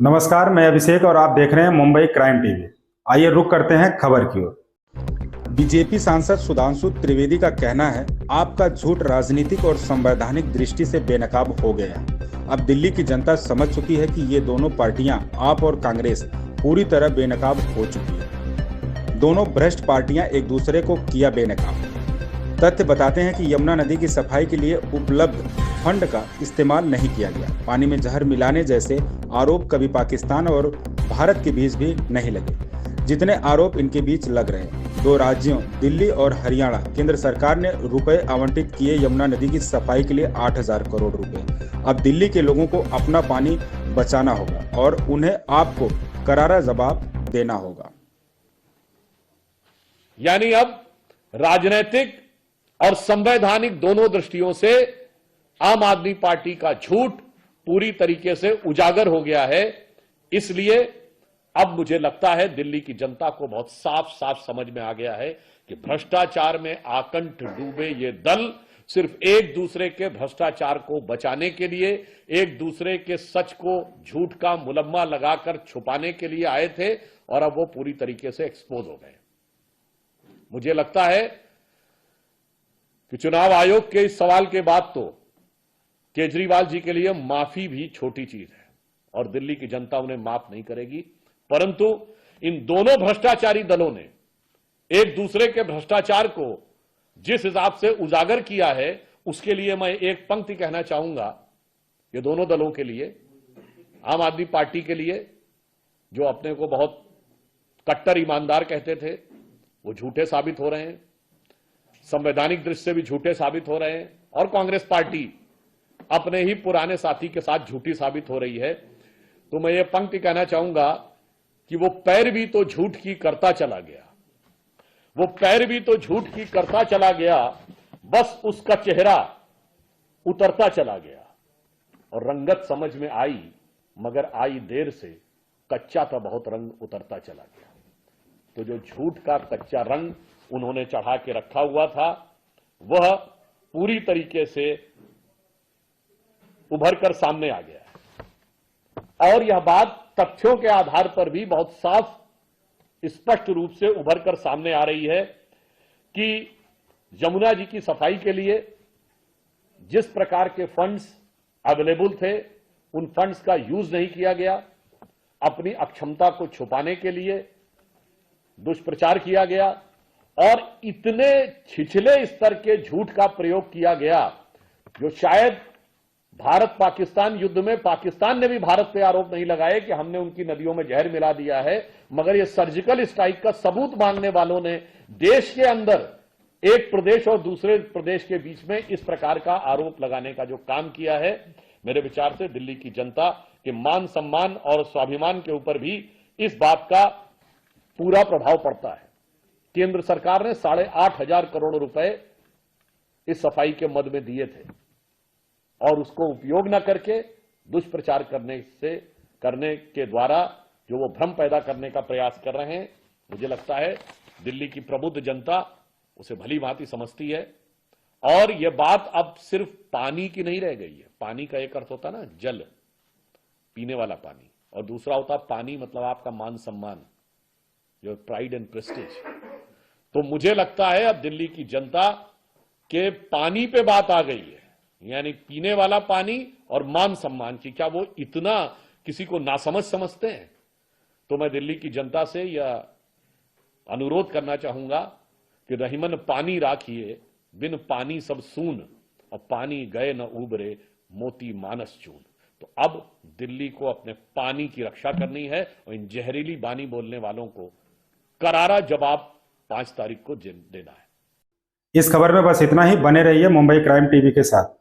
नमस्कार, मैं अभिषेक और आप देख रहे हैं मुंबई क्राइम टीवी। आइए रुक करते हैं खबर की ओर। बीजेपी सांसद सुधांशु त्रिवेदी का कहना है, आपका झूठ राजनीतिक और संवैधानिक दृष्टि से बेनकाब हो गया है। अब दिल्ली की जनता समझ चुकी है कि ये दोनों पार्टियां, आप और कांग्रेस, पूरी तरह बेनकाब हो चुकी है। दोनों भ्रष्ट पार्टियां एक दूसरे को किया बेनकाब। तथ्य बताते हैं कि यमुना नदी की सफाई के लिए उपलब्ध फंड का इस्तेमाल नहीं किया गया। पानी में जहर मिलाने जैसे आरोप कभी पाकिस्तान और भारत के बीच भी नहीं लगे, जितने आरोप इनके बीच लग रहे हैं। दो राज्यों दिल्ली और हरियाणा, केंद्र सरकार ने रुपए आवंटित किए यमुना नदी की सफाई के लिए 8,000 करोड़ रुपए। अब दिल्ली के लोगों को अपना पानी बचाना होगा और उन्हें आपको करारा जवाब देना होगा। यानी अब राजनीतिक और संवैधानिक दोनों दृष्टियों से आम आदमी पार्टी का झूठ पूरी तरीके से उजागर हो गया है। इसलिए अब मुझे लगता है दिल्ली की जनता को बहुत साफ साफ समझ में आ गया है कि भ्रष्टाचार में आकंठ डूबे ये दल सिर्फ एक दूसरे के भ्रष्टाचार को बचाने के लिए, एक दूसरे के सच को झूठ का मुलम्मा लगाकर छुपाने के लिए आए थे और अब वो पूरी तरीके से एक्सपोज हो गए। मुझे लगता है कि चुनाव आयोग के इस सवाल के बाद तो केजरीवाल जी के लिए माफी भी छोटी चीज है और दिल्ली की जनता उन्हें माफ नहीं करेगी। परंतु इन दोनों भ्रष्टाचारी दलों ने एक दूसरे के भ्रष्टाचार को जिस हिसाब से उजागर किया है, उसके लिए मैं एक पंक्ति कहना चाहूंगा। ये दोनों दलों के लिए, आम आदमी पार्टी के लिए, जो अपने को बहुत कट्टर ईमानदार कहते थे, वो झूठे साबित हो रहे हैं, संवैधानिक दृष्टि से भी झूठे साबित हो रहे हैं, और कांग्रेस पार्टी अपने ही पुराने साथी के साथ झूठी साबित हो रही है। तो मैं ये पंक्ति कहना चाहूंगा कि वो पैरवी तो झूठ की करता चला गया, वो पैरवी तो झूठ की करता चला गया, बस उसका चेहरा उतरता चला गया और रंगत समझ में आई, मगर आई देर से, कच्चा था बहुत रंग उतरता चला गया। तो जो झूठ का कच्चा रंग उन्होंने चढ़ा के रखा हुआ था, वह पूरी तरीके से उभर कर सामने आ गया है। और यह बात तथ्यों के आधार पर भी बहुत साफ स्पष्ट रूप से उभर कर सामने आ रही है कि यमुना जी की सफाई के लिए जिस प्रकार के फंड्स अवेलेबल थे, उन फंड्स का यूज नहीं किया गया। अपनी अक्षमता को छुपाने के लिए दुष्प्रचार किया गया और इतने छिछले स्तर के झूठ का प्रयोग किया गया जो शायद भारत पाकिस्तान युद्ध में पाकिस्तान ने भी भारत पे आरोप नहीं लगाए कि हमने उनकी नदियों में जहर मिला दिया है, मगर यह सर्जिकल स्ट्राइक का सबूत मांगने वालों ने देश के अंदर एक प्रदेश और दूसरे प्रदेश के बीच में इस प्रकार का आरोप लगाने का जो काम किया है, मेरे विचार से दिल्ली की जनता के मान सम्मान और स्वाभिमान के ऊपर भी इस बात का पूरा प्रभाव पड़ता है। केंद्र सरकार ने 8,500 करोड़ रुपए इस सफाई के मद में दिए थे और उसको उपयोग न करके दुष्प्रचार करने के द्वारा जो वो भ्रम पैदा करने का प्रयास कर रहे हैं, मुझे लगता है दिल्ली की प्रबुद्ध जनता उसे भली भांति समझती है। और यह बात अब सिर्फ पानी की नहीं रह गई है। पानी का एक अर्थ होता ना जल, पीने वाला पानी, और दूसरा होता पानी मतलब आपका मान सम्मान, जो प्राइड एंड प्रेस्टीज। तो मुझे लगता है अब दिल्ली की जनता के पानी पे बात आ गई है, यानी पीने वाला पानी और मान सम्मान की। क्या वो इतना किसी को नासमझ समझते हैं? तो मैं दिल्ली की जनता से यह अनुरोध करना चाहूंगा कि रहीमन पानी राखिए, बिन पानी सब सून, और पानी गए न उबरे, मोती मानस चून। तो अब दिल्ली को अपने पानी की रक्षा करनी है और इन जहरीली बानी बोलने वालों को करारा जवाब 5 तारीख को देना है। इस खबर में बस इतना ही। बने रहिए मुंबई क्राइम टीवी के साथ।